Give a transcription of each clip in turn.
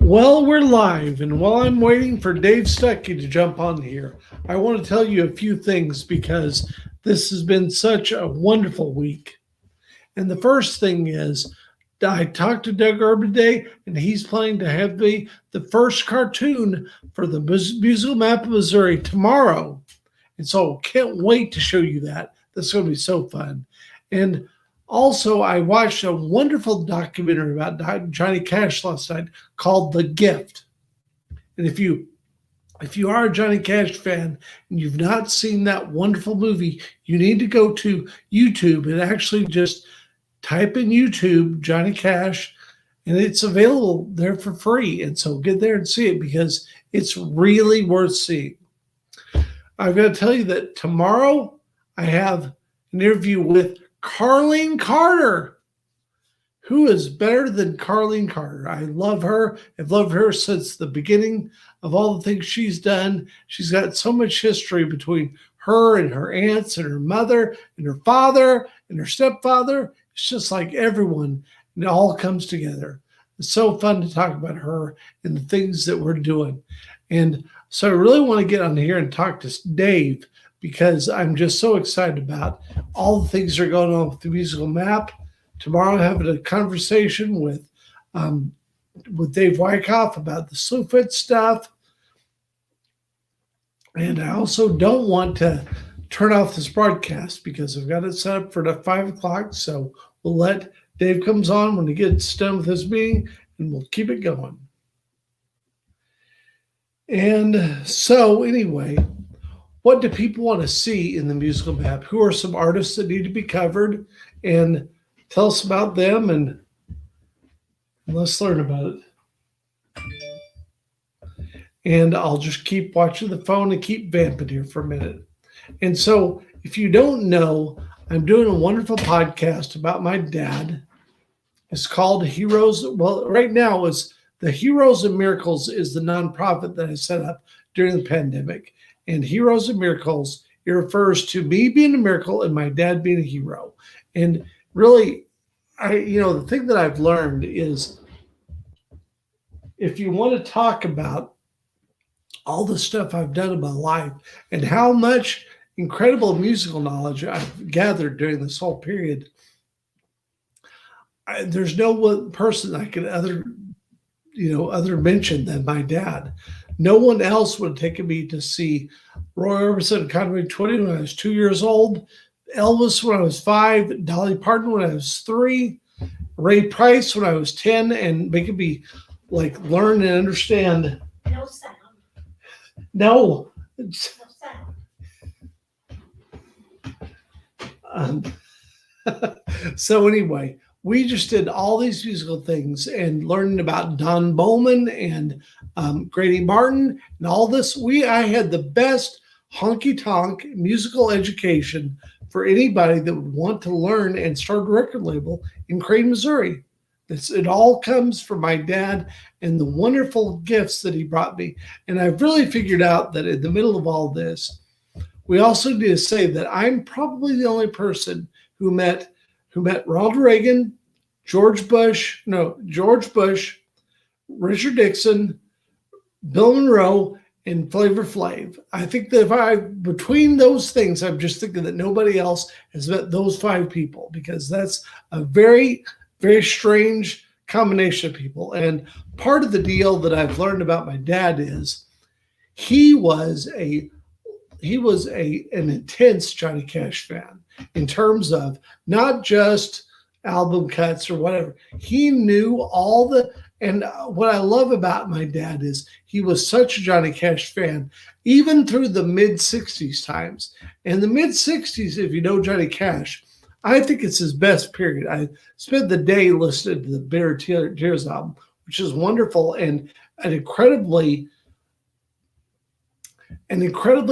Well, we're live, and while I'm waiting for Dave Stuckey to jump on here, I want to tell you a few things because this has been such a wonderful week. And the first thing is, I talked to Doug Urban today, and he's planning to have the first cartoon for the musical map of Missouri tomorrow. And so can't wait to show you that. That's going to be so fun. And also, I watched a wonderful documentary about Johnny Cash last night called The Gift. And if you are a Johnny Cash fan and you've not seen that wonderful movie, you need to go to YouTube and actually just type in YouTube Johnny Cash, and it's available there for free. And so get there and see it because it's really worth seeing. I've got to tell you that tomorrow I have an interview with Carlene Carter. Who is better than Carlene Carter? I love her. I've loved her since the beginning of all the things she's done. She's got so much history between her and her aunts and her mother and her father and her stepfather. It's just like everyone, and it all comes together. It's so fun to talk about her and the things that we're doing. And so I really want to get on here and talk to Dave because I'm just so excited about all the things that are going on with the musical map. Tomorrow, I'm having a conversation with Dave Wyckoff about the Slewfoot stuff. And I also don't want to turn off this broadcast because I've got it set up for the 5 o'clock. So we'll let Dave comes on when he gets done with his meeting, and we'll keep it going. And so anyway, what do people want to see in the musical map? Who are some artists that need to be covered? And tell us about them, and let's learn about it. And I'll just keep watching the phone and keep vamping here for a minute. And so if you don't know, I'm doing a wonderful podcast about my dad. It's called Heroes. Well, right now is the Heroes and Miracles is the nonprofit that I set up during the pandemic. And Heroes and Miracles, it refers to me being a miracle and my dad being a hero. And really, the thing that I've learned is if you want to talk about all the stuff I've done in my life and how much incredible musical knowledge I've gathered during this whole period, there's no one person I could other mention than my dad. No one else would have taken me to see Roy Orbison and Conway Twitty when I was 2 years old, Elvis when I was 5, Dolly Parton when I was 3, Ray Price when I was 10, and making me like learn and understand. No sound. No. No sound. So anyway, we just did all these musical things and learning about Don Bowman and Grady Martin and all this. I had the best honky tonk musical education for anybody that would want to learn and start a record label in Crane, Missouri. It all comes from my dad and the wonderful gifts that he brought me. And I've really figured out that in the middle of all this, we also need to say that I'm probably the only person who met Ronald Reagan, George Bush, Richard Nixon, Bill Monroe, and Flavor Flav. I think that between those things, I'm just thinking that nobody else has met those 5 people because that's a very, very strange combination of people. And part of the deal that I've learned about my dad is he was an intense Johnny Cash fan in terms of not just album cuts or whatever. He knew and what I love about my dad is he was such a Johnny Cash fan, even through the mid-'60s times. And the mid-'60s, if you know Johnny Cash, I think it's his best period. I spent the day listening to the Bitter Tears album, which is wonderful and an incredibly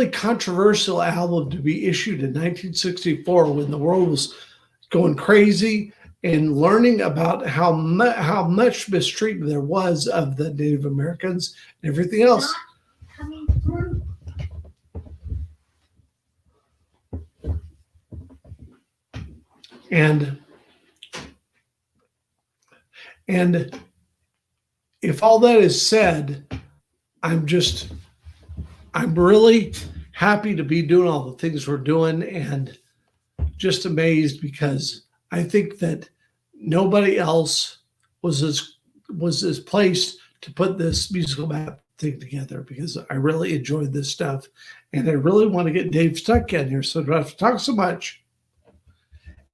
controversial album to be issued in 1964 when the world was going crazy and learning about how much mistreatment there was of the Native Americans and everything else. Not coming through. And if all that is said, I'm really happy to be doing all the things we're doing and just amazed because I think that nobody else was as placed to put this musical map thing together because I really enjoyed this stuff and I really want to get Dave Stuckey in here so I don't have to talk so much.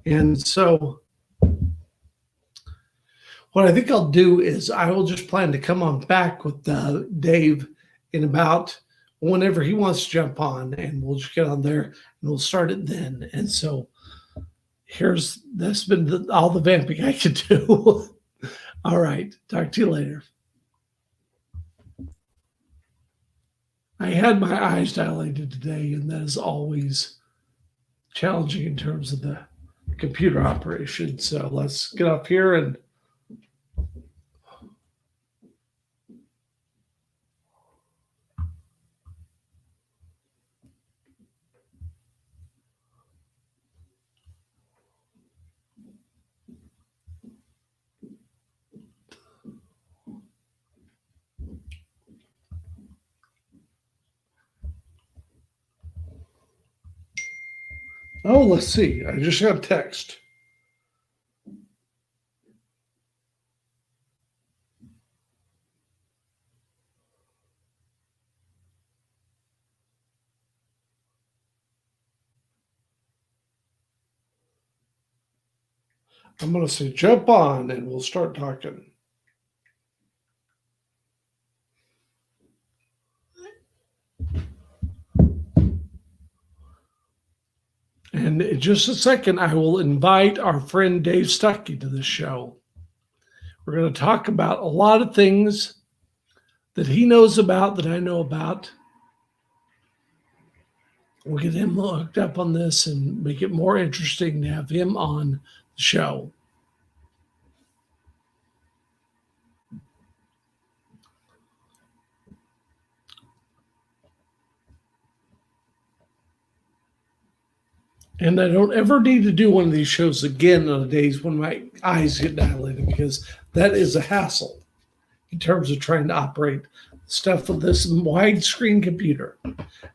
And so what I think I'll do is I will just plan to come on back with Dave in about whenever he wants to jump on, and we'll just get on there and we'll start it then. And so that's been all the vamping I could do. All right. Talk to you later. I had my eyes dilated today, and that is always challenging in terms of the computer operation. So let's get up here and let's see. I just got a text. I'm going to say jump on and we'll start talking. And in just a second, I will invite our friend Dave Stuckey to the show. We're going to talk about a lot of things that he knows about, that I know about. We'll get him hooked up on this and make it more interesting to have him on the show. And I don't ever need to do one of these shows again on the days when my eyes get dilated because that is a hassle in terms of trying to operate stuff with this widescreen computer.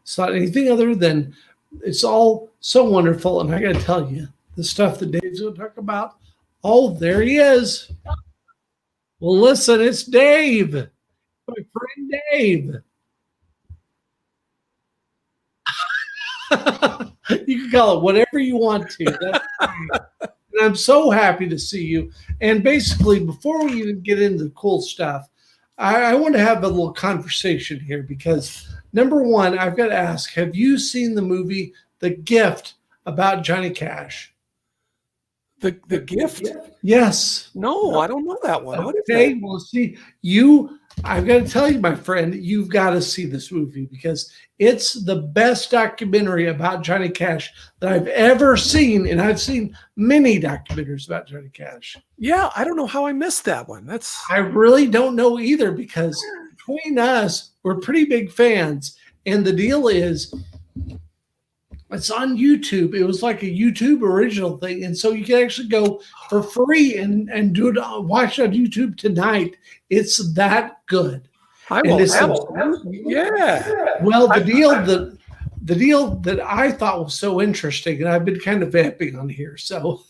It's not anything other than it's all so wonderful. And I got to tell you, the stuff that Dave's going to talk about, oh, there he is. Well, listen, it's Dave, my friend Dave. You can call it whatever you want to. That's fine. And I'm so happy to see you. And basically, before we even get into the cool stuff, I want to have a little conversation here because number one, I've got to ask, have you seen the movie The Gift about Johnny Cash? The Gift? Yes. No, I don't know that one. What is Okay, that? well, see, I've got to tell you, my friend, you've got to see this movie because it's the best documentary about Johnny Cash that I've ever seen. And I've seen many documentaries about Johnny Cash. Yeah, I don't know how I missed that one. I really don't know either because between us, we're pretty big fans. And the deal is, it's on YouTube. It was like a YouTube original thing. And so you can actually go for free and do it, watch it on YouTube tonight. It's that good. I will. Yeah. Well, the deal that I thought was so interesting, and I've been kind of vamping on here. So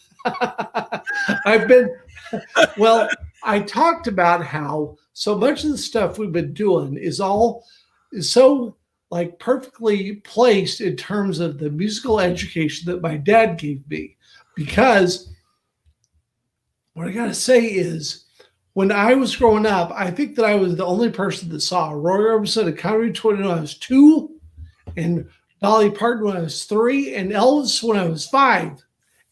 I talked about how so much of the stuff we've been doing is so like perfectly placed in terms of the musical education that my dad gave me. Because what I got to say is, when I was growing up, I think that I was the only person that saw Roy Orbison and Connery Twin when I was 2, and Dolly Parton when I was 3, and Elvis when I was 5.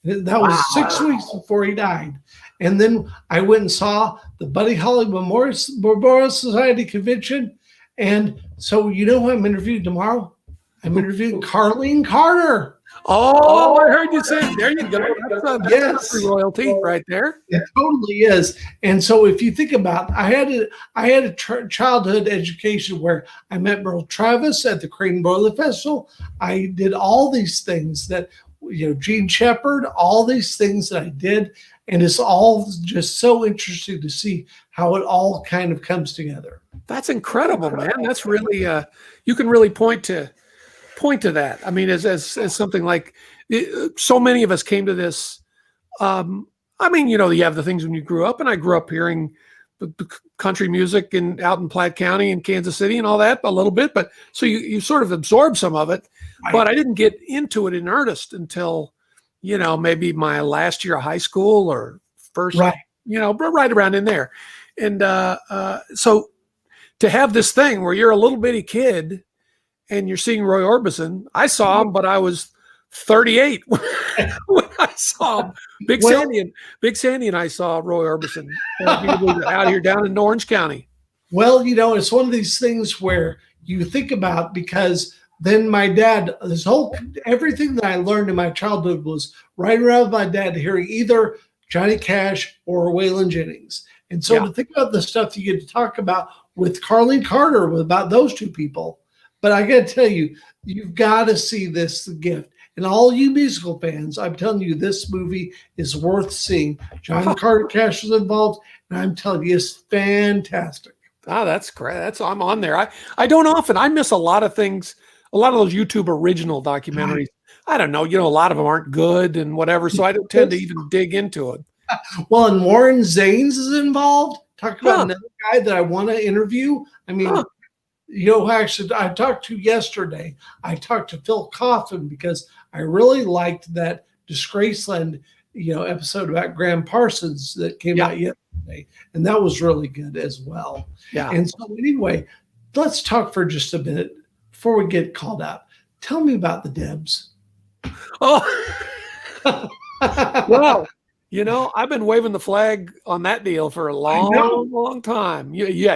And that was 6 weeks before he died. And then I went and saw the Buddy Holly Memorial Society convention. And so you know who I'm interviewing tomorrow? I'm interviewing Carlene Carter. Oh, I heard you say, there you go. That's Yes. royalty right there. It totally is. And so if you think about, I had a childhood education where I met Merle Travis at the Crane Boiler Festival. I did all these things that, Gene Shepard, all these things that I did. And it's all just so interesting to see how it all kind of comes together. That's incredible, man. That's really you can really point to that. I mean, as something like so many of us came to this. I mean, you have the things when you grew up, and I grew up hearing the country music out in Platte County and Kansas City and all that a little bit, but so you sort of absorb some of it, Right. but I didn't get into it in earnest until, maybe my last year of high school or first, Right. right around in there. And so to have this thing where you're a little bitty kid and you're seeing Roy Orbison, I saw him, but I was 38 when I saw him. Big Sandy and I saw Roy Orbison out here down in Orange County. Well, it's one of these things where you think about, because then my dad, everything that I learned in my childhood was right around my dad hearing either Johnny Cash or Waylon Jennings. And so to think about the stuff you get to talk about with Carlene Carter, about those two people. But I got to tell you, you've got to see this gift. And all you musical fans, I'm telling you, this movie is worth seeing. Johnny Carter Cash was involved, and I'm telling you, it's fantastic. Oh, that's great. I'm on there. I don't often. I miss a lot of things. A lot of those YouTube original documentaries. I don't know. A lot of them aren't good and whatever. So I don't tend to even dig into it. Well, and Warren Zanes is involved. Talk about another guy that I want to interview. I mean, actually, I talked to yesterday. I talked to Phil Coffin because I really liked that Disgraceland, episode about Graham Parsons that came out yesterday, and that was really good as well. Yeah. And so anyway, let's talk for just a minute before we get called out. Tell me about the Debs. Oh, well, I've been waving the flag on that deal for a long time. Yeah,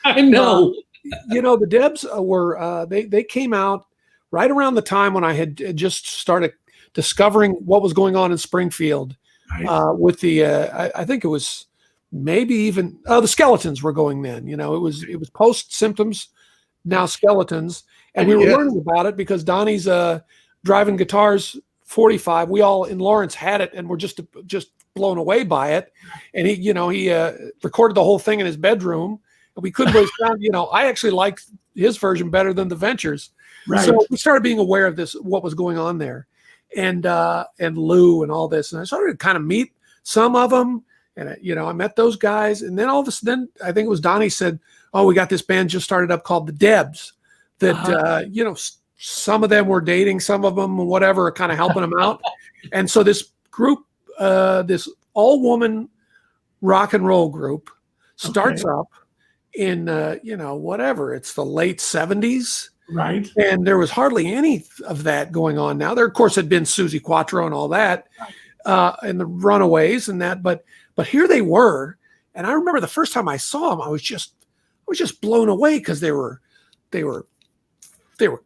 I know. The Debs were they came out right around the time when I had just started discovering what was going on in Springfield, with the I think it was maybe even the Skeletons were going then. It was post Symptoms, now Skeletons, and we were learning about it because Donnie's driving guitars 45. We all in Lawrence had it and were just blown away by it, and he recorded the whole thing in his bedroom. We couldn't really sound, I actually liked his version better than the Ventures. Right. So we started being aware of what was going on there, and Lou and all this. And I started to kind of meet some of them, and I met those guys. And then all of a sudden, I think it was Donnie said, "Oh, we got this band just started up called the Debs." That some of them were dating some of them, whatever, kind of helping them out. And so this group, this all-woman rock and roll group, starts up in whatever, it's the late 70s, right? And there was hardly any of that going on. Now there of course had been Susie Quattro and all that, and the Runaways and that, but here they were. And I remember the first time I saw them, I was just blown away because they were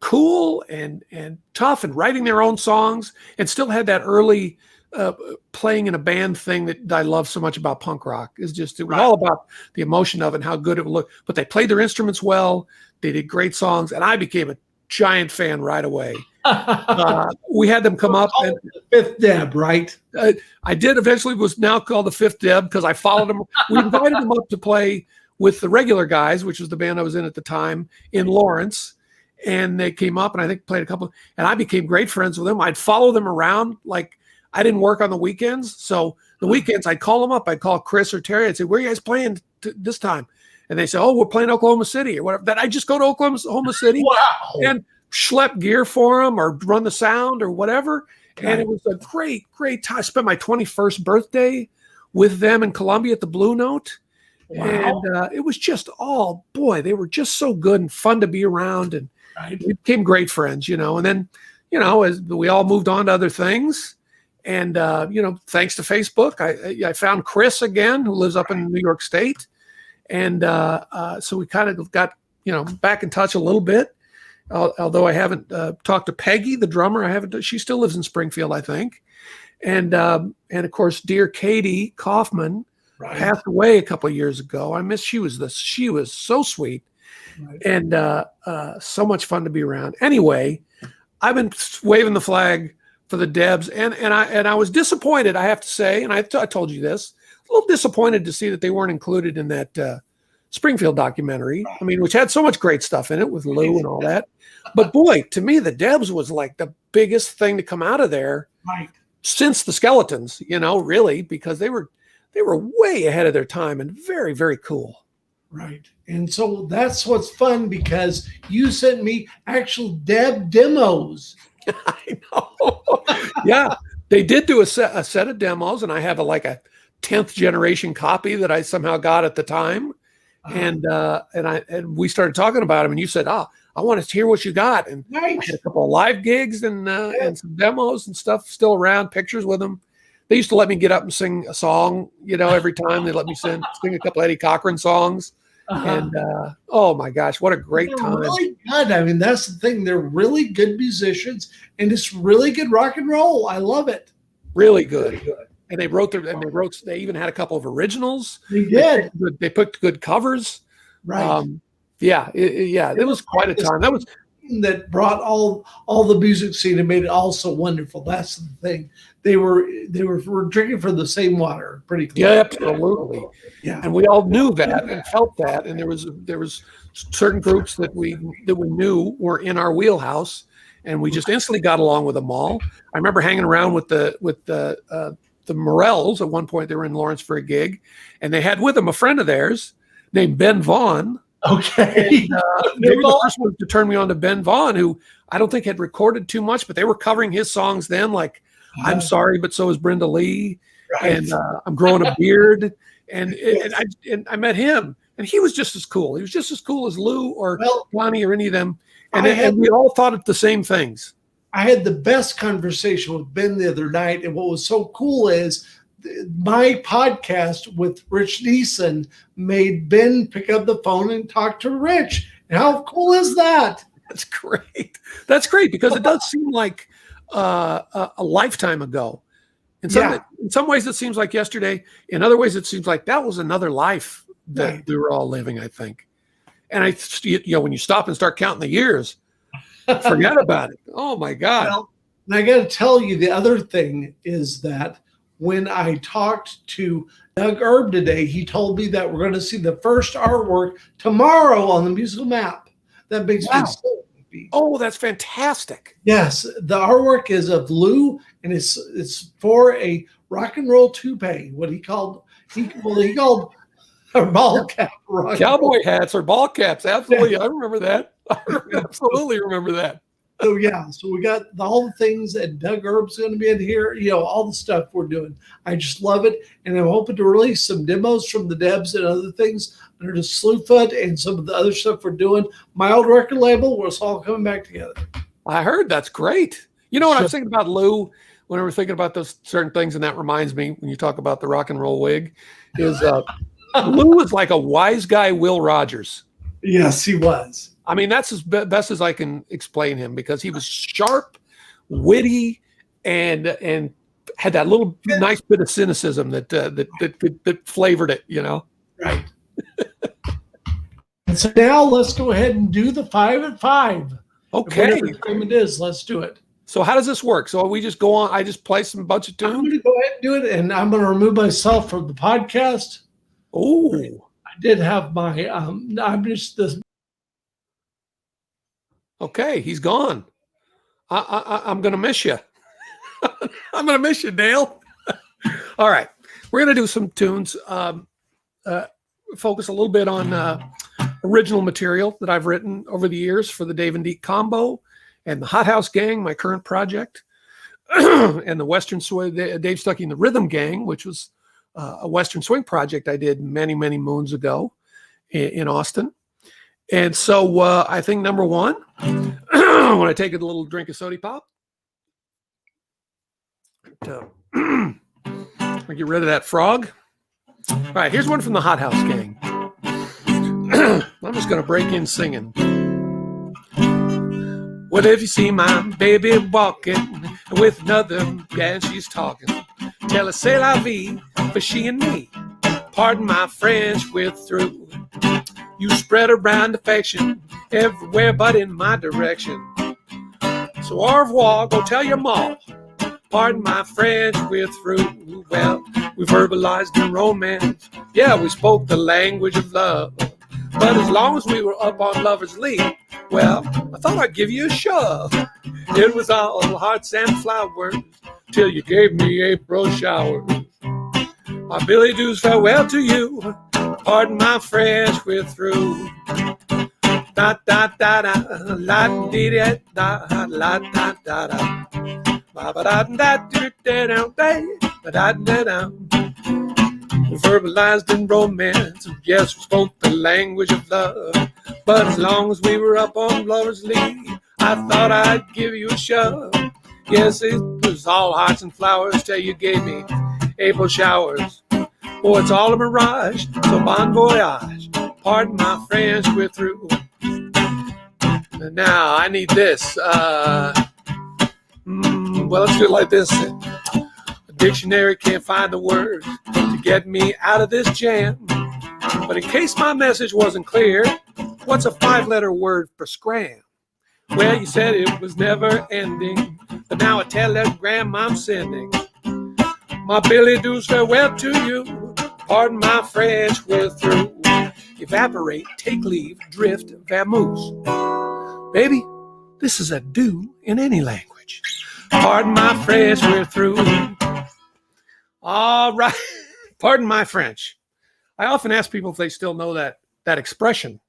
cool and tough and writing their own songs, and still had that early playing in a band thing that I love so much about punk rock. It was all about the emotion of it and how good it would look. But they played their instruments well. They did great songs, and I became a giant fan right away. We had them come up. And the Fifth Deb, right? I did eventually, was now called the Fifth Deb because I followed them. We invited them up to play with the Regular Guys, which was the band I was in at the time, in Lawrence. And they came up and I think played a couple, and I became great friends with them. I'd follow them around. Like, I didn't work on the weekends. So the weekends I'd call them up. I'd call Chris or Terry. I'd say, "Where are you guys playing this time?" And they say, "Oh, we're playing Oklahoma City," or whatever. Then I just go to Oklahoma City and schlep gear for them or run the sound or whatever. Okay. And it was a great, great time. I spent my 21st birthday with them in Columbia at the Blue Note. Wow. And it was just they were just so good and fun to be around. And we became great friends, and then, as we all moved on to other things, and, thanks to Facebook, I found Chris again, who lives up in New York State. And so we kind of got, back in touch a little bit, although I haven't talked to Peggy, the drummer. She still lives in Springfield, I think. And of course, dear Katie Kaufman passed away a couple of years ago. she was so sweet. Right. And so much fun to be around. Anyway, I've been waving the flag for the Debs, and I was disappointed, I have to say, and I told you this, a little disappointed to see that they weren't included in that Springfield documentary. I mean, which had so much great stuff in it with Lou and all that. But boy, to me, the Debs was like the biggest thing to come out of there since the Skeletons, really, because they were way ahead of their time and very, very cool. Right. And so that's what's fun, because you sent me actual Deb demos. I know. Yeah, they did do a set of demos, and I have a 10th generation copy that I somehow got at the time. And we started talking about them, and you said, I want to hear what you got. And I had a couple of live gigs and some demos and stuff still around, pictures with them. They used to let me get up and sing a song, every time. They let me sing a couple Eddie Cochran songs. And oh my gosh, what a great time. Really good. I mean, that's the thing. They're really good musicians, and it's really good rock and roll. I love it. Really good. And they even had a couple of originals. They did. They picked good covers. Right. It was quite a time. That brought all the music scene and made it all so wonderful. That's the thing. They were drinking from the same water, pretty clear. Yeah, absolutely. Yeah. And we all knew that and felt that. And there was certain groups that we knew were in our wheelhouse, and we just instantly got along with them all. I remember hanging around with the Morells at one point. They were in Lawrence for a gig, and they had with them a friend of theirs named Ben Vaughn. Okay. And, they were the first ones to turn me on to Ben Vaughn, who I don't think had recorded too much, but they were covering his songs then, like I'm Sorry, But So Is Brenda Lee, and I'm Growing a Beard. And I met him, and he was just as cool. He was just as cool as Lou or Bonnie or any of them. And we all thought the same things. I had the best conversation with Ben the other night, and what was so cool is my podcast with Rich Neeson made Ben pick up the phone and talk to Rich. And how cool is that? That's great. That's great, because it does seem like a lifetime ago. In some ways, it seems like yesterday. In other ways, it seems like that was another life that we were all living, I think. And when you stop and start counting the years, forget about it. Oh my God. Well, and I got to tell you, the other thing is that when I talked to Doug Erb today, he told me that we're going to see the first artwork tomorrow on the musical map. That makes me so happy. Oh, that's fantastic. Yes, the artwork is of Lou, and it's for a rock and roll toupee. What he called a ball cap. Cowboy hats or ball caps. Absolutely. Yeah. I remember that. I absolutely remember that. So we got all the things that Doug Erb's going to be in here, all the stuff we're doing. I just love it. And I'm hoping to release some demos from the Debs and other things under the Slewfoot and some of the other stuff we're doing. My old record label, where it's all coming back together. I heard. That's great. You know what I was thinking about Lou when I was thinking about those certain things, and that reminds me when you talk about the rock and roll wig, is Lou was like a wise guy Will Rogers. Yes, he was. I mean, that's as best as I can explain him, because he was sharp, witty, and had that little nice bit of cynicism that flavored it, Right. And so now let's go ahead and do the 5 at 5. Okay. Whatever time it is, let's do it. So how does this work? So we just go on. I just play some bunch of tunes. I'm going to go ahead and do it, and I'm going to remove myself from the podcast. Oh, I did have my. I'm just this. Okay, he's gone. I'm going to miss you. I'm going to miss you, Dale. All right. We're going to do some tunes, focus a little bit on original material that I've written over the years for the Dave and Deke combo and the Hot House Gang, my current project, and the Western Swing, Dave Stuckey and the Rhythm Gang, which was a Western Swing project I did many, many moons ago in Austin. And so I think number one, when I take a little drink of soda pop, I get rid of that frog. All right, here's one from the Hot House Gang. I'm just going to break in singing. What if you see my baby walking with another guy and she's talking? Tell her c'est la vie for she and me. Pardon my French, we're through. You spread around affection everywhere but in my direction. So au revoir, go tell your ma Pardon my French, we're through. Well, we verbalized in romance. Yeah, we spoke the language of love. But as long as we were up on Lover's Leap, well, I thought I'd give you a shove. It was all hearts and flowers till you gave me April showers. My Billy Doos farewell to you. Pardon my French, we're through. Da da da da, la dee da da, la da da da. Ba ba da da da da da da da da. We verbalized in romance. Yes, we spoke the language of love. But as long as we were up on Lover's Leap, I thought I'd give you a shove. Yes, it was all hearts and flowers till you gave me April showers. Oh, it's all a mirage, so bon voyage. Pardon my French, we're through. And now I need this. Well, let's do it like this. A dictionary can't find the words to get me out of this jam. But in case my message wasn't clear, what's a 5-letter word for scram? Well, you said it was never ending, but now a telegram I'm sending. My Billy Doos farewell to you. Pardon my French, we're through. Evaporate, take leave, drift, vamoose. Baby, this is a do in any language. Pardon my French, we're through. All right. Pardon my French. I often ask people if they still know that expression.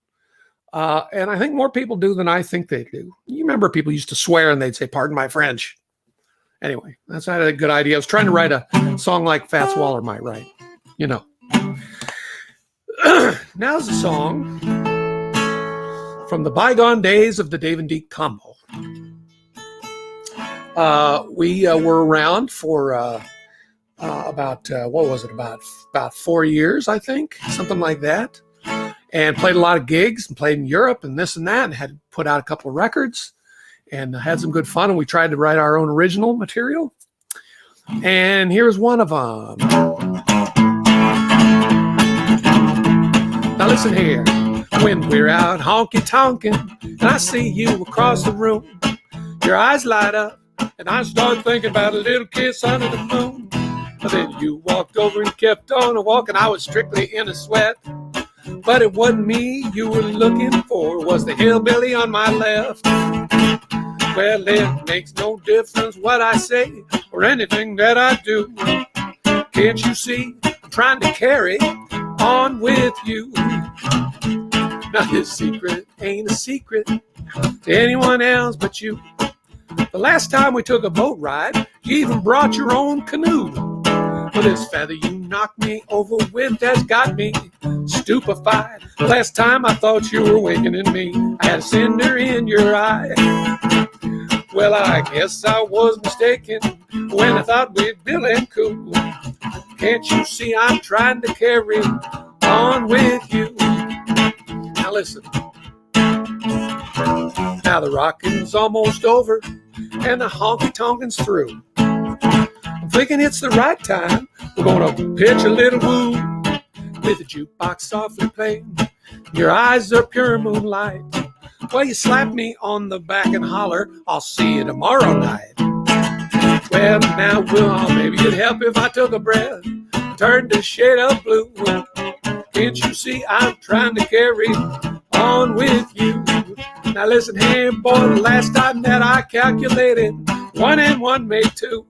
And I think more people do than I think they do. You remember people used to swear and they'd say, pardon my French. Anyway, that's not a good idea. I was trying to write a song like Fats Waller might write. You know. Now's a song from the bygone days of the Dave and Deke combo. We were around for about 4 years, I think, something like that, and played a lot of gigs and played in Europe and this and that, and had put out a couple of records and had some good fun. And we tried to write our own original material. And here's one of them. Now listen here. When we're out honky-tonkin' and I see you across the room, your eyes light up and I start thinking about a little kiss under the moon. But then you walked over and kept on walking. I was strictly in a sweat. But it wasn't me you were looking for, was the hillbilly on my left. Well, it makes no difference what I say or anything that I do. Can't you see I'm trying to carry on with you? Now this secret ain't a secret to anyone else but you. The last time we took a boat ride, you even brought your own canoe. But this feather you knocked me over with has got me stupefied. Last time I thought you were winking at me, I had a cinder in your eye. Well, I guess I was mistaken when I thought we'd Bill and cool. Can't you see I'm trying to carry on with you? Now listen. Now the rocking's almost over and the honky-tonkin's through. I'm thinking it's the right time. We're gonna pitch a little woo with the jukebox softly playing. Your eyes are pure moonlight. Well, you slap me on the back and holler, I'll see you tomorrow night. Well, now, maybe it'd help if I took a breath, turned a shade of blue. Can't you see I'm trying to carry on with you? Now listen here, boy, the last time that I calculated, 1 and 1 made 2.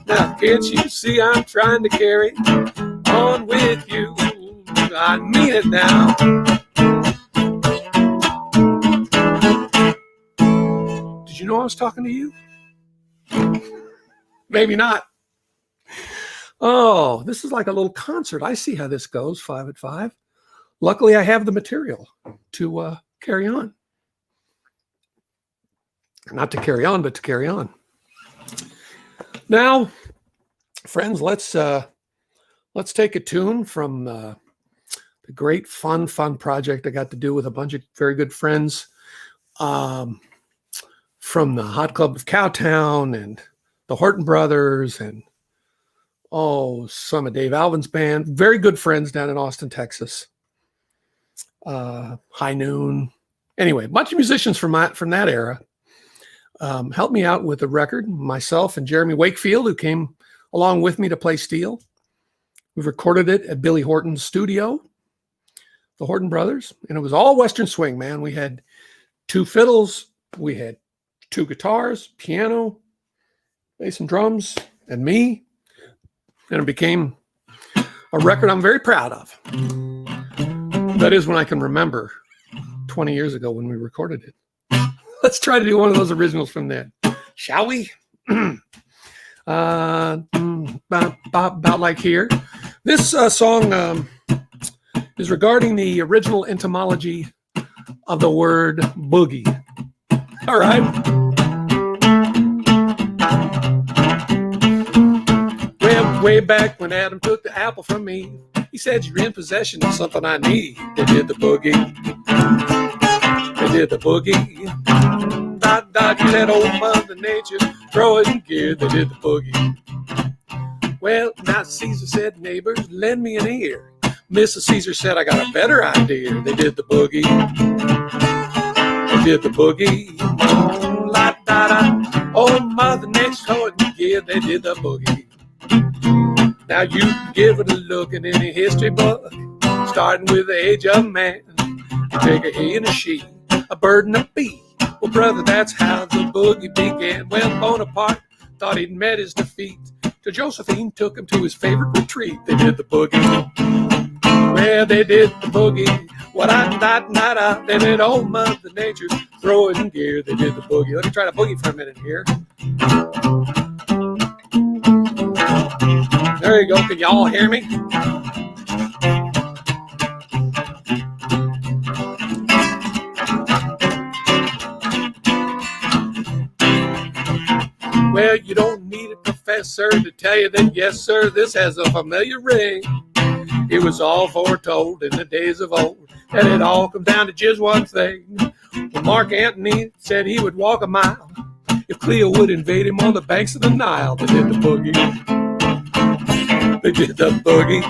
Now can't you see I'm trying to carry on with you? I mean it now. Did you know I was talking to you? Maybe not. Oh, this is like a little concert. I see how this goes, 5 at 5. Luckily, I have the material to carry on. Not to carry on, but to carry on. Now, friends, let's take a tune from the great fun project I got to do with a bunch of very good friends from the Hot Club of Cowtown and the Horton Brothers and some of Dave Alvin's band. Very good friends down in Austin, Texas. High Noon. Anyway, a bunch of musicians from that era. helped me out with the record, myself and Jeremy Wakefield, who came along with me to play steel. We recorded it at Billy Horton's studio, the Horton Brothers, and it was all Western swing, man. We had 2 fiddles, we had 2 guitars, piano, bass and drums, and me. And it became a record I'm very proud of. That is when I can remember 20 years ago when we recorded it. Let's try to do one of those originals from then, shall we? About like here. This song is regarding the original etymology of the word boogie. All right. Way back when Adam took the apple from me, he said, "You're in possession of something I need." They did the boogie. They did the boogie. Dot, dot, you let old Mother Nature throw it in gear. They did the boogie. Well, now Caesar said, "Neighbors, lend me an ear." Mrs. Caesar said, "I got a better idea." They did the boogie. They did the boogie. La, da, da. Old Mother Nature throw it in gear. They did the boogie. Now you can give it a look in any history book, starting with the age of man. You take a he and a she, a bird and a bee. Well, brother, that's how the boogie began. Well, Bonaparte thought he'd met his defeat, till Josephine took him to his favorite retreat. They did the boogie. Well, they did the boogie. What-I-da-da-da. They did old Mother Nature throw it in gear. They did the boogie. Let me try to boogie for a minute here. There you go. Can y'all hear me? Well, you don't need a professor to tell you that, yes, sir, this has a familiar ring. It was all foretold in the days of old, that it all comes down to just one thing. When Mark Antony said he would walk a mile if Cleo would invade him on the banks of the Nile. They did the boogie. They did the boogie.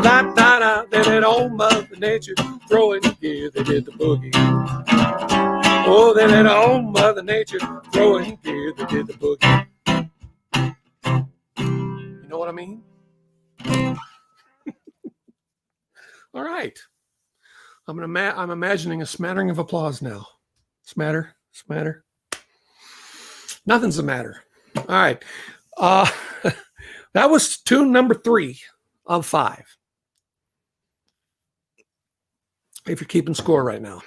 Da, da, da. They did old Mother Nature throw it in gear. They did the boogie. Oh, they did old Mother Nature throw it in gear. They did the boogie. You know what I mean? All right. I'm imagining a smattering of applause now. Smatter. Nothing's the matter. All right. That was tune number 3 of 5. If you're keeping score right now.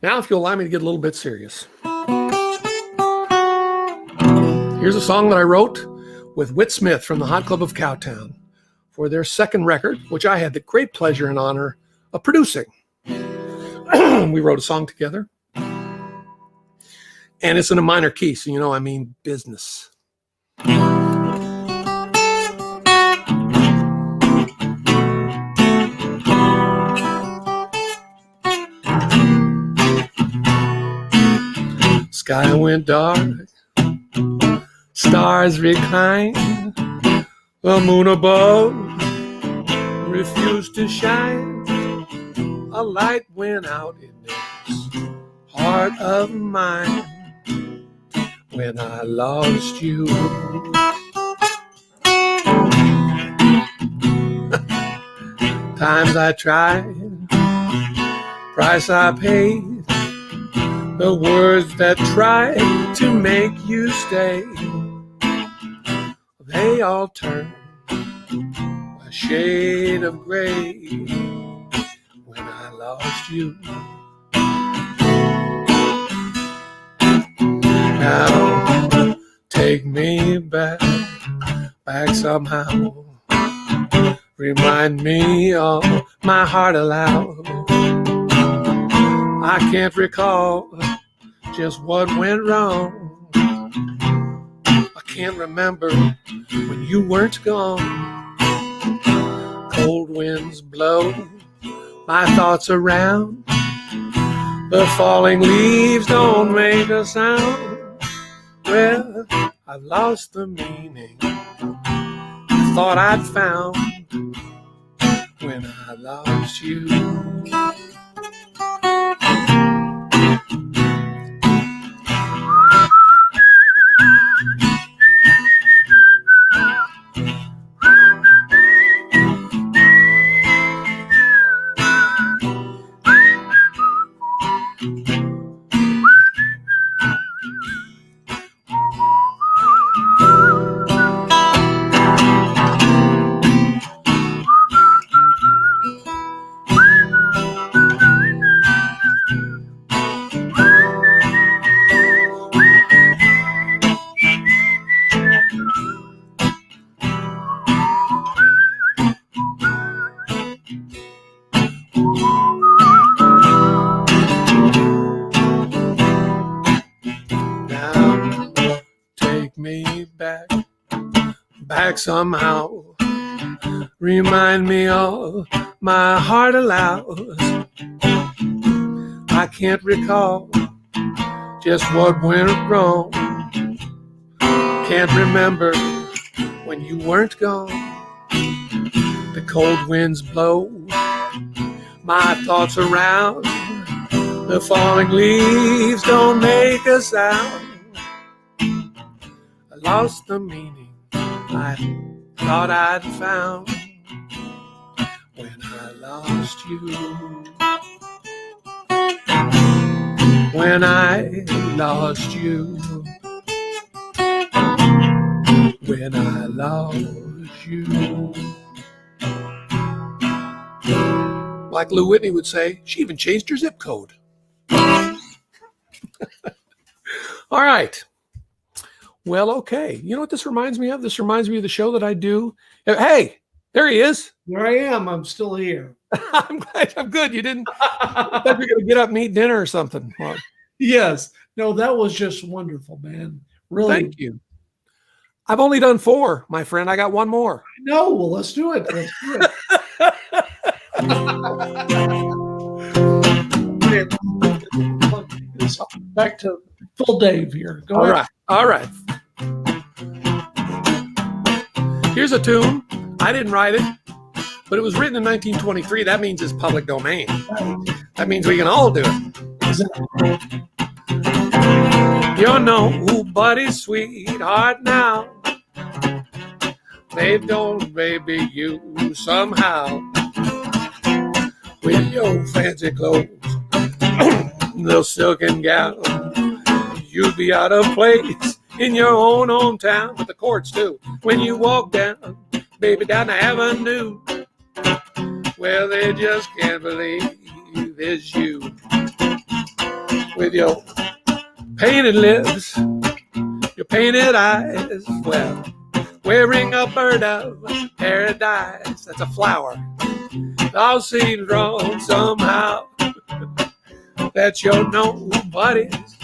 Now, if you'll allow me to get a little bit serious. Here's a song that I wrote with Whit Smith from the Hot Club of Cowtown for their second record, which I had the great pleasure and honor of producing. We wrote a song together. And it's in a minor key, so you know I mean business. Sky went dark, stars reclined, the moon above refused to shine. A light went out in this heart of mine when I lost you. Times I tried, price I paid, the words that tried to make you stay, they all turned a shade of gray when I lost you. Now take me back somehow. Remind me of my heart aloud. I can't recall just what went wrong. I can't remember when you weren't gone. Cold winds blow my thoughts around. The falling leaves don't make a sound. Well, I've lost the meaning I thought I'd found when I lost you. like somehow remind me of my heart allows. I can't recall just what went wrong. Can't remember when you weren't gone. The cold winds blow my thoughts around. The falling leaves don't make a sound. I lost the meaning I thought I'd found when I lost you. When I lost you. When I lost you. Like Lou Whitney would say, she even changed her zip code. All right. Well, okay. You know what this reminds me of? This reminds me of the show that I do. Hey, there he is. There I am. I'm still here. I'm glad. I'm good. You didn't. I thought you were going to get up and eat dinner or something. Well, Yes. No, that was just wonderful, man. Really. thank you. I've only done 4, my friend. I got one more. No, well, let's do it. Let's do it. Back to full Dave here. Go ahead. All right. Here's a tune. I didn't write it, but it was written in 1923. That means it's public domain. That means we can all do it. You're nobody's sweetheart now. They don't baby you somehow. With your fancy clothes, the silken gown, you'd be out of place in your own hometown. But the courts too, when you walk down, baby, down the avenue, well, they just can't believe it's you. With your painted lips, your painted eyes, well, wearing a bird of paradise. That's a flower. It all seems wrong somehow. That you're nobody's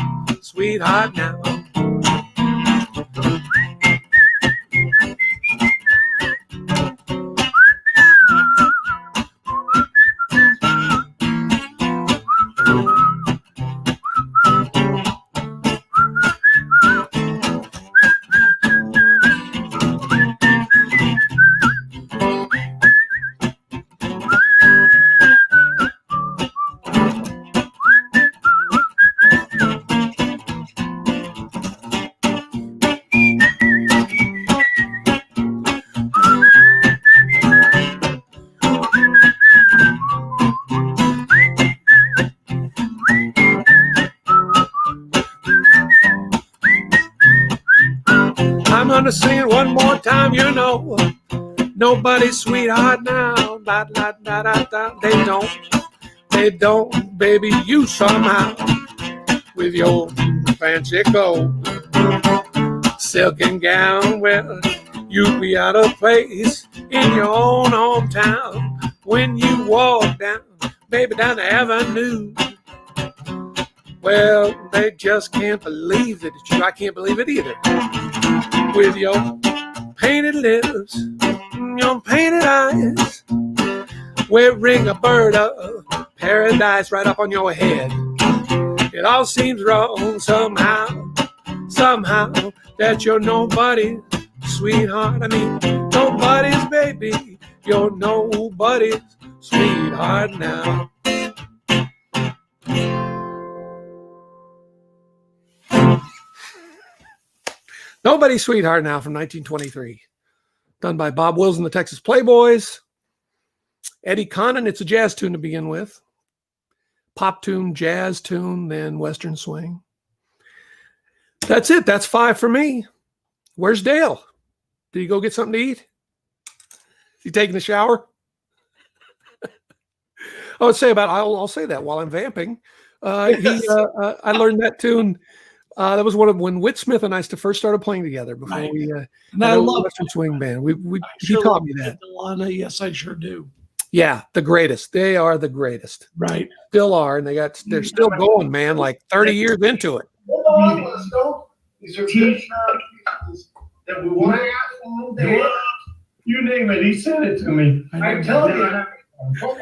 sweetheart now. I'm gonna sing it one more time, you know. Nobody's sweetheart now. Da, da, da, da, da. They don't, baby, you somehow. With your fancy clothes, silken gown, well, you'd be out of place in your own hometown. When you walk down, baby, down the avenue, well, they just can't believe that it's you. I can't believe it either. With your painted lips, your painted eyes, wearing a bird of paradise right up on your head. It all seems wrong somehow that you're nobody's sweetheart. I mean, nobody's baby. You're nobody's sweetheart now. Nobody's Sweetheart Now from 1923. Done by Bob Wills and the Texas Playboys. Eddie Condon, it's a jazz tune to begin with. Pop tune, jazz tune, then Western swing. That's it. That's 5 for me. Where's Dale? Did he go get something to eat? Is he taking a shower? I would say I'll say that while I'm vamping. I learned that tune. That was one of when Whit Smith and I first started playing together before we and I love Western Swing Band. He sure taught me that. Delana, yes, I sure do. Yeah, the greatest. They are the greatest. Right. Still are, and they're still going, man, like 30 years into it. These are pieces that we want to ask them. You name it, he sent it to me. I know. I'm telling you.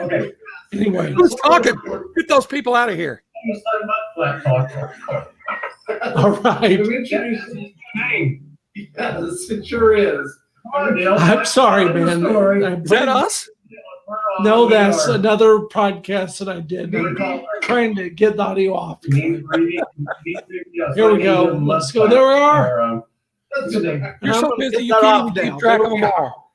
Okay. Anyway, Who's talking? Get those people out of here. all right. You introduced his name. Yes, it sure is. I'm I'm sorry, man. Is that us? No, that's another podcast that I did. I'm trying to get the audio off. Here we go. Let's go. There we are. You're so busy you can't even keep track of them all.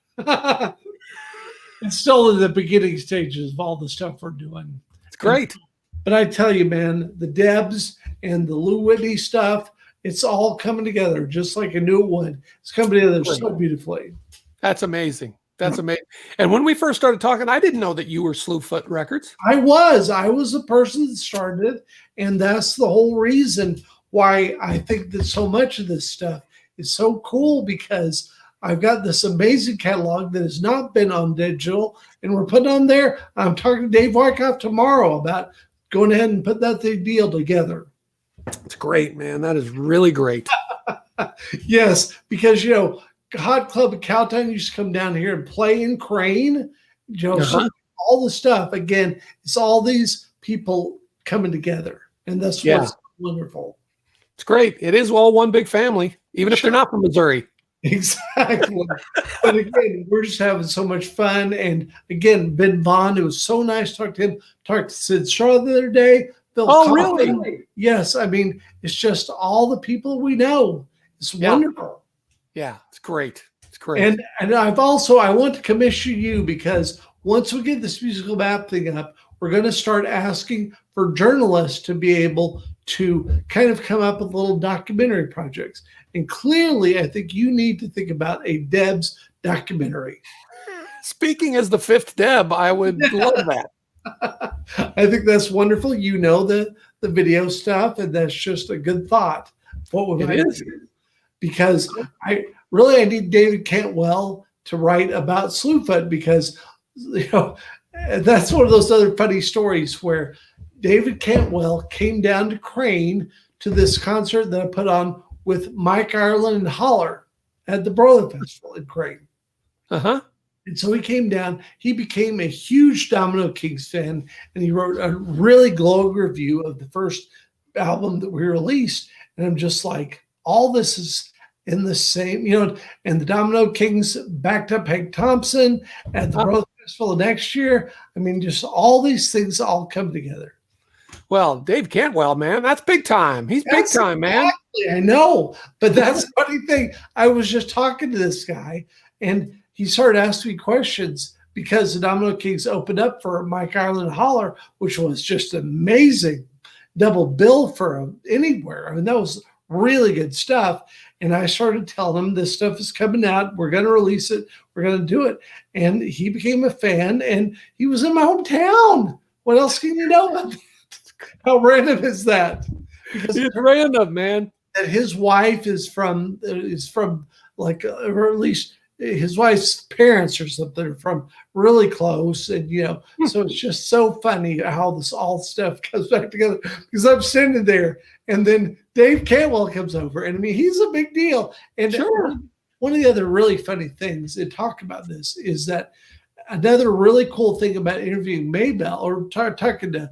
It's still in the beginning stages of all the stuff we're doing. It's great. But I tell you, man, the Debs and the Lou Whitney stuff, it's all coming together just like I knew it would. It's coming together so beautifully. That's amazing. That's amazing. And when we first started talking, I didn't know that you were Slewfoot Records. I was the person that started it. And that's the whole reason why I think that so much of this stuff is so cool, because I've got this amazing catalog that has not been on digital, and we're putting on there. I'm talking to Dave Wyckoff tomorrow about going ahead and put that deal together. It's great, man. That is really great. Yes, because, Hot Club at Cowtown used to come down here and play in Crane. So all the stuff, again, it's all these people coming together, and that's what's wonderful. It's great. It is all one big family, even if they're not from Missouri. Exactly. But again, we're just having so much fun. And again, Ben Vaughn, it was so nice to talk to him. Talked to Sid Shaw the other day. Bill Coffin. Really? Yes. I mean, it's just all the people we know. It's wonderful. Yeah, it's great. It's great. And I want to commission you, because once we get this musical map thing up, we're going to start asking for journalists to be able to kind of come up with little documentary projects. And clearly, I think you need to think about a Debs documentary. Speaking as the fifth Deb, I would love that. I think that's wonderful. The video stuff, and that's just a good thought. What would I do? Because I need David Cantwell to write about Slewfoot, because that's one of those other funny stories where David Cantwell came down to Crane to this concert that I put on with Mike Ireland and Holler at the Broiler Festival in Crane. Uh-huh. And so he came down. He became a huge Domino Kings fan, and he wrote a really glowing review of the first album that we released. And I'm just like, all this is in the same, and the Domino Kings backed up Hank Thompson at the Broiler Festival next year. I mean, just all these things all come together. Well, Dave Cantwell, man, that's big time. He's big time, man. Exactly, I know, but that's the funny thing. I was just talking to this guy, and he started asking me questions because the Domino Kings opened up for Mike Ireland Holler, which was just amazing double bill for anywhere. I mean, that was really good stuff. And I started telling him this stuff is coming out. We're going to release it. We're going to do it. And he became a fan, and he was in my hometown. What else can you know about that? How random is that? Because it's random, man. That his wife is from like, or at least his wife's parents or something are from really close. And, so it's just so funny how this all stuff comes back together, because I'm sitting there, and then Dave Cantwell comes over, and I mean, he's a big deal. And one of the other really funny things to talk about this is that another really cool thing about interviewing Maybell or talking to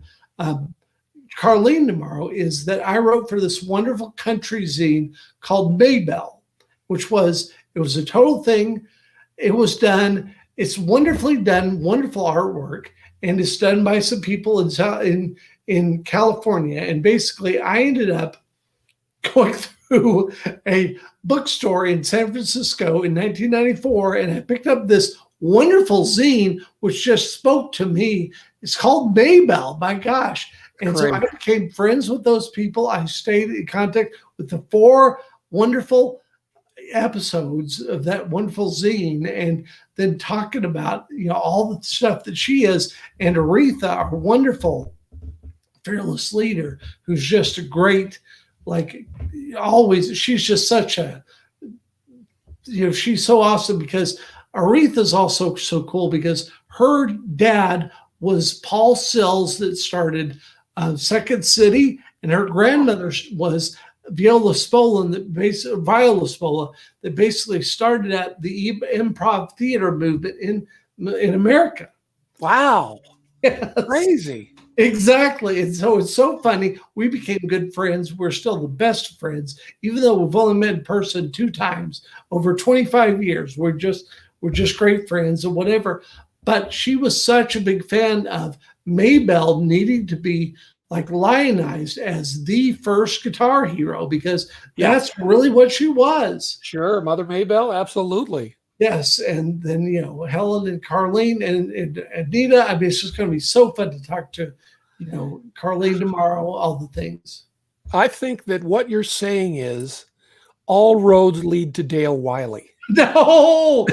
Carlene tomorrow is that I wrote for this wonderful country zine called Maybell, which was a total thing. It was done. It's wonderfully done, wonderful artwork, and it's done by some people in California. And basically, I ended up going through a bookstore in San Francisco in 1994, and I picked up this wonderful zine, which just spoke to me. It's called Maybell. My gosh. And so I became friends with those people. I stayed in contact with the 4 wonderful episodes of that wonderful zine, and then talking about all the stuff that she is, and Aretha, our wonderful fearless leader, who's just a great, like always, she's just such a, she's so awesome, because Aretha's also so cool because her dad was Paul Sills that started Second City, and her grandmother was Viola Spola that basically started at the improv theater movement in America. Wow. Yes. Crazy. Exactly. And so it's so funny. We became good friends. We're still the best friends, even though we've only met in person 2 times over 25 years. We're just great friends and whatever. But she was such a big fan of Maybelle needing to be like lionized as the first guitar hero because that's really what she was. Sure. Mother Maybelle. Absolutely. Yes, and then Helen and Carlene and Anita. I mean, it's just going to be so fun to talk to, Carlene tomorrow. All the things. I think that what you're saying is all roads lead to Dale Wiley. No,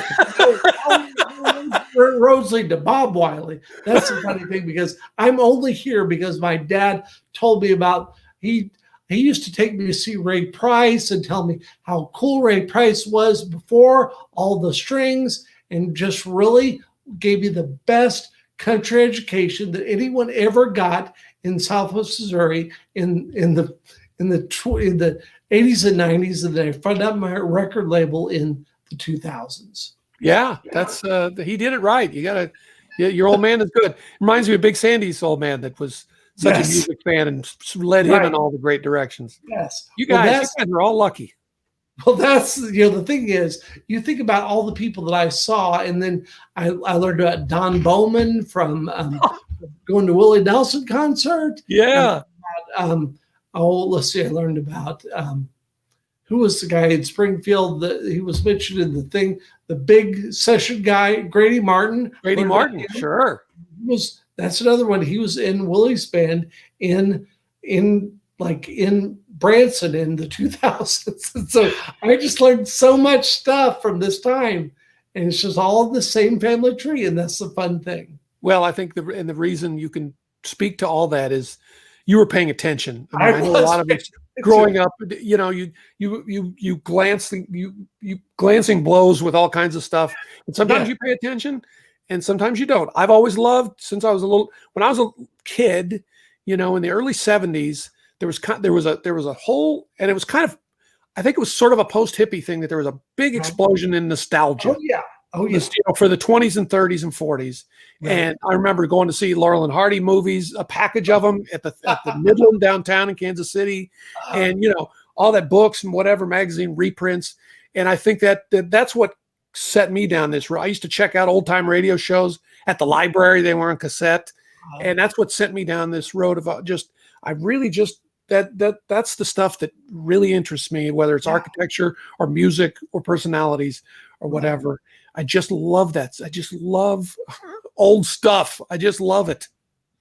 roads lead to Bob Wiley. That's the funny thing because I'm only here because my dad told me about He used to take me to see Ray Price and tell me how cool Ray Price was before all the strings, and just really gave me the best country education that anyone ever got in Southwest Missouri in the 80s and 90s, and then I funded up my record label in the 2000s. Yeah, that's he did it right. Your old man is good. Reminds me of Big Sandy's old man that was such a music fan and led him in all the great directions. Yes. You guys are all lucky. Well, that's, the thing is, you think about all the people that I saw, and then I learned about Don Bowman from going to Willie Nelson concert. Yeah. Let's see, I learned about who was the guy in Springfield that he was mentioned in the thing, the big session guy, Grady Martin. Grady Martin, sure. That's another one. He was in Willie's band in Branson in the 2000s. And so I just learned so much stuff from this time, and it's just all the same family tree, and that's the fun thing. Well, I think the reason you can speak to all that is you were paying attention. I know a lot of us growing up, you glancing blows with all kinds of stuff, and sometimes you pay attention and sometimes you don't. I've always loved, when I was a kid, in the early 70s, there was a whole, and it was kind of, I think it was sort of a post-hippie thing, that there was a big explosion in nostalgia. Oh yeah. For the 20s and 30s and 40s. Right. And I remember going to see Laurel and Hardy movies, a package of them at the Midland downtown in Kansas City, and all that books and whatever magazine reprints. And I think that's what set me down this road. I used to check out old time radio shows at the library; they were on cassette, and that's what sent me down this road of that's the stuff that really interests me, whether it's architecture or music or personalities or whatever. I just love that. I just love old stuff. I just love it.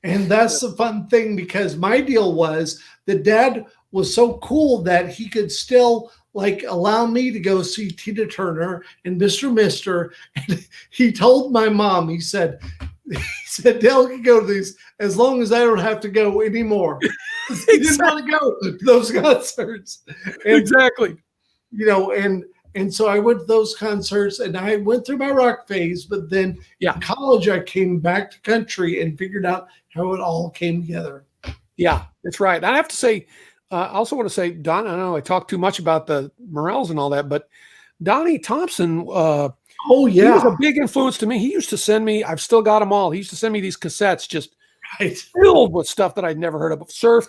And that's the fun thing, because my deal was that Dad was so cool that he could still allow me to go see Tina Turner and Mr. Mister. And he told my mom, he said, Dale can go to these as long as I don't have to go anymore. He didn't want to go to those concerts. And, exactly. And so I went to those concerts, and I went through my rock phase, but then in college, I came back to country and figured out how it all came together. Yeah, that's right. I have to say, I also want to say, Don, I know I talked too much about the Morels and all that, but Donnie Thompson, he was a big influence to me. He used to send me, I've still got them all. He used to send me these cassettes just filled with stuff that I'd never heard of. Surf,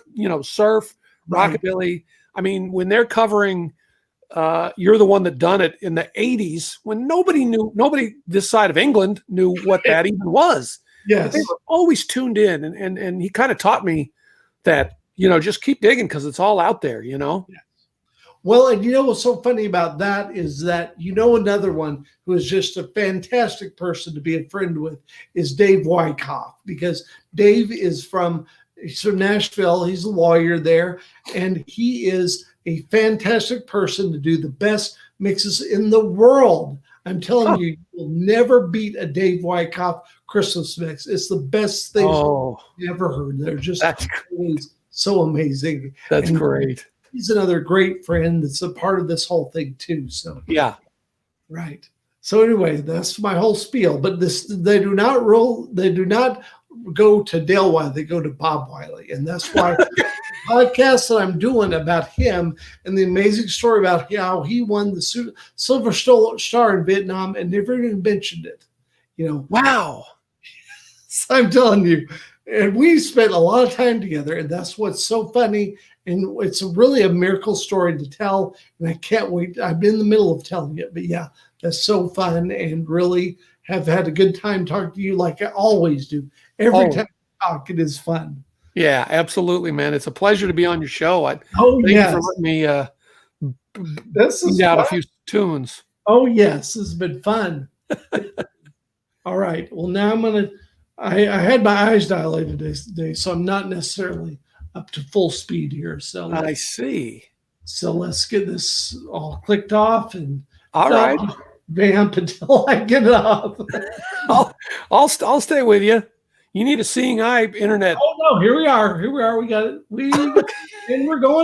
rockabilly. I mean, when they're covering You're the One That Done It in the 80s, when nobody this side of England knew what that even was. Yes. They were always tuned in, and he kind of taught me that, just keep digging because it's all out there, Yes. Well, and what's so funny about that is that, another one who is just a fantastic person to be a friend with is Dave Wyckoff, because Dave he's from Nashville. He's a lawyer there, and he is a fantastic person to do the best mixes in the world. I'm telling you, you'll never beat a Dave Wyckoff Christmas mix. It's the best thing I've ever heard. They're just always so amazing. That's great. He's another great friend that's a part of this whole thing too. So right. So anyway, that's my whole spiel. But they do not go to Dale Wiley. They go to Bob Wiley, and that's why podcast that I'm doing about him and the amazing story about how he won the Silver Star in Vietnam and never even mentioned it. Wow. So I'm telling you, and we spent a lot of time together, and that's what's so funny. And it's really a miracle story to tell, and I can't wait. I'm in the middle of telling it, but yeah, that's so fun, and really have had a good time talking to you like I always do. Every time I talk, it is fun. Yeah, absolutely, man. It's a pleasure to be on your show. Thank yes. you for letting me this is beat out a fun. few tunes. Oh yes, this has been fun. All right. Well, now I had my eyes dilated today, so I'm not necessarily up to full speed here. So I see. So let's get this all clicked off and All right. vamp until I get it off. I'll stay with you. You need a seeing eye internet. Oh no, here we are. We got it. And we're going.